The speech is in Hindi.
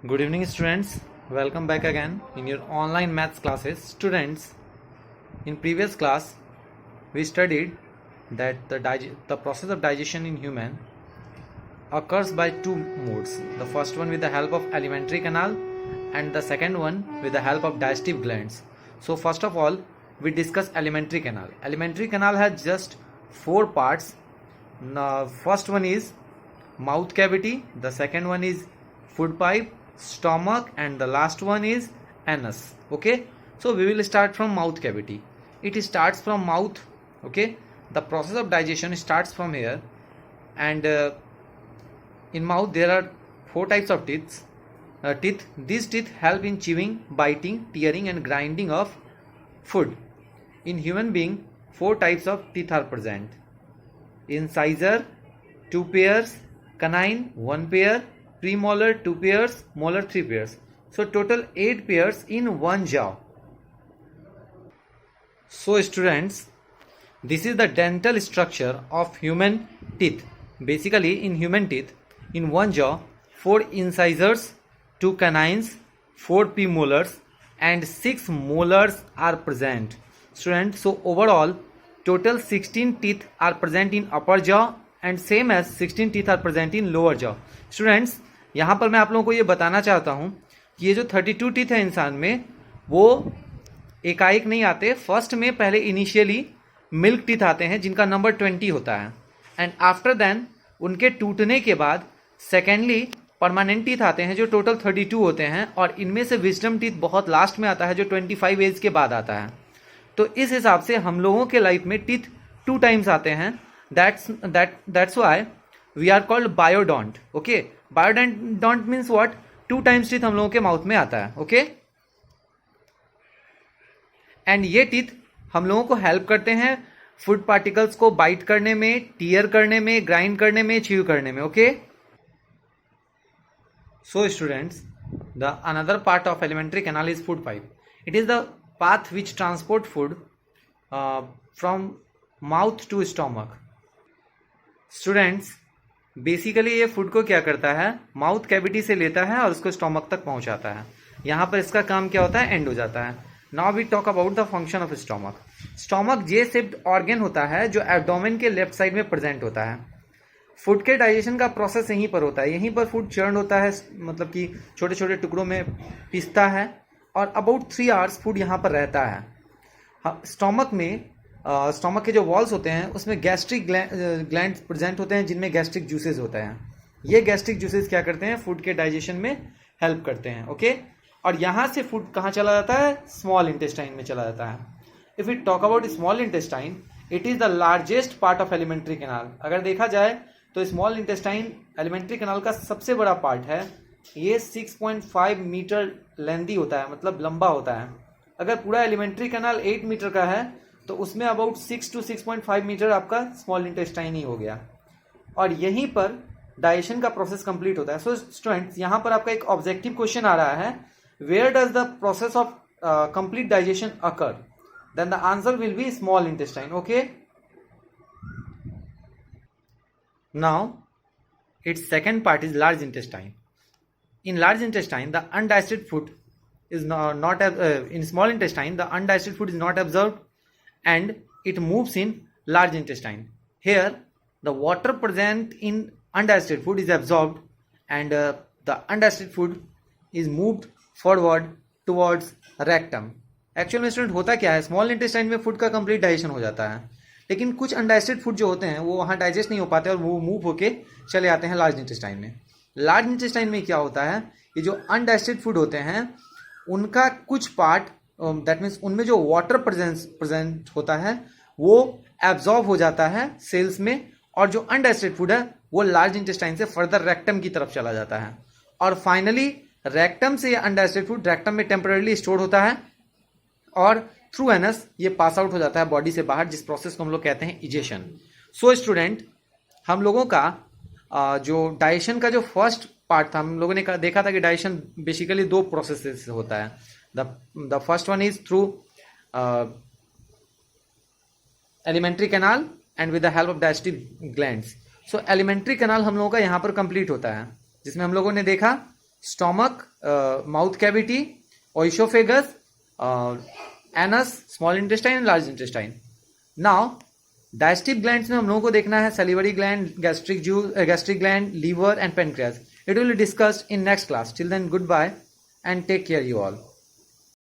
Good evening, students. Welcome back again in your online maths classes. Students, in previous class, we studied that the process of digestion in human occurs by two modes. The first one with the help of alimentary canal and the second one with the help of digestive glands. So first of all, we discuss alimentary canal. Alimentary canal has just four parts. Now, first one is mouth cavity, the second one is food pipe, stomach, and the last one is anus. Okay, so we will start from mouth cavity. It starts from mouth. Okay, the process of digestion starts from here, and in mouth there are four types of teeth. These teeth help in chewing, biting, tearing, and grinding of food. In human being, four types of teeth are present: incisor, two pairs; canine, one pair; premolar, two pairs; molar, three pairs. So total 8 pairs in one jaw. So students, this is the dental structure of human teeth. Basically, in human teeth, in one jaw, 4 incisors, 2 canines, 4 premolars, and 6 molars are present. Students, so overall, total 16 teeth are present in upper jaw and same as 16 teeth are present in lower jaw. Students, यहाँ पर मैं आप लोगों को ये बताना चाहता हूँ कि ये जो 32 टीथ है इंसान में, वो एकाएक नहीं आते. फर्स्ट में पहले इनिशियली मिल्क टीथ आते हैं जिनका नंबर 20 होता है, एंड आफ्टर देन उनके टूटने के बाद सेकेंडली परमानेंट टीथ आते हैं जो टोटल 32 होते हैं, और इनमें से विजडम टीथ बहुत लास्ट में आता है जो 25 एज के बाद आता है. तो इस हिसाब से हम लोगों के लाइफ में टीथ 2 टाइम्स आते हैं. That's why we are called biodont. Okay, biodont means what? 2 times teeth हम लोगों के माउथ में आता है. ओके, एंड ये टीथ हम लोगों को हेल्प करते हैं फूड पार्टिकल्स को बाइट करने में, टीयर करने में, ग्राइंड करने में, च्यू करने में. Okay, so students, the another part of alimentary canal is food pipe. It is the path which transport food from mouth to stomach. Students, basically ये फूड को क्या करता है, माउथ कैविटी से लेता है और उसको स्टोमक तक पहुंचाता है. यहाँ पर इसका काम क्या होता है, एंड हो जाता है. Now we talk about the function of stomach. Stomach J shaped organ होता है जो एब्डोमेन के लेफ्ट साइड में प्रेजेंट होता है. फूड के डाइजेशन का प्रोसेस यहीं पर होता है. यहीं पर फूड चर्न होता है, मतलब कि छोटे छोटे टुकड़ों में पिसता है, और अबाउट 3 आवर्स फूड यहाँ पर रहता है. स्टोमक में स्टोमक के जो वॉल्स होते हैं उसमें गैस्ट्रिक ग्लैंड प्रेजेंट होते हैं जिनमें गैस्ट्रिक जूसेस होते हैं. ये गैस्ट्रिक जूसेस क्या करते हैं, फूड के डाइजेशन में हेल्प करते हैं. ओके, और यहाँ से फूड कहाँ चला जाता है, स्मॉल इंटेस्टाइन में चला जाता है. If we talk about small intestine, it is the largest part of alimentary canal. अगर देखा जाए तो स्मॉल इंटेस्टाइन एलिमेंट्री कैनाल का सबसे बड़ा पार्ट है. ये 6.5 मीटर लेंथी होता है, मतलब लंबा होता है. अगर पूरा एलिमेंट्री कैनाल 8 मीटर का है तो उसमें अबाउट 6 to 6.5 मीटर आपका स्मॉल इंटेस्टाइन ही हो गया, और यहीं पर डाइजेशन का प्रोसेस कंप्लीट होता है. सो स्टूडेंट्स, यहाँ पर आपका एक ऑब्जेक्टिव क्वेश्चन आ रहा है, where does the process of complete digestion occur, then the answer will be small intestine. Okay, now its second part is large intestine. In large intestine, the undigested food is not in small intestine, the undigested food is not absorbed and it moves in large intestine. Here, the water present in undigested food is absorbed and the undigested food is moved forward towards rectum. Actual में स्टूडेंट होता क्या है, स्मॉल इंटेस्टाइन में फूड का कंप्लीट डाइजेशन हो जाता है, लेकिन कुछ अनडाइजेस्टेड फूड जो होते हैं वो वहाँ डाइजेस्ट नहीं हो पाते और वो मूव होके चले आते हैं लार्ज इंटेस्टाइन में. लार्ज इंटेस्टाइन में क्या होता है, ये जो अनडाइजेस्टेड फूड होते हैं उनका कुछ पार्ट, दैट मीन्स उनमें जो वाटर प्रेजेंट होता है वो एब्जॉर्ब हो जाता है सेल्स में, और जो अनडाइजेस्टेड फूड है वो लार्ज इंटेस्टाइन से फर्दर रेक्टम की तरफ चला जाता है, और फाइनली रेक्टम से अनडाइजेस्टेड फूड रेक्टम में टेम्पररीली स्टोर होता है और थ्रू एनस ये पास आउट हो जाता है बॉडी से बाहर, जिस प्रोसेस को हम लोग कहते हैं इजेशन. सो स्टूडेंट, हम लोगों का जो डाइजेशन का जो फर्स्ट पार्ट था, हम लोगों ने देखा था कि डाइजेशन बेसिकली 2 प्रोसेस होता है. The first one is through alimentary canal and with the help of digestive glands. So alimentary canal हम लोगों का यहाँ पर कंप्लीट होता है, जिसमें हम लोगों ने देखा stomach, mouth cavity, oesophagus, anus, small intestine and large intestine. Now digestive glands में हम लोगों को देखना है salivary gland, gastric gland, liver and pancreas. It will be discussed in next class. Till then, goodbye and take care you all.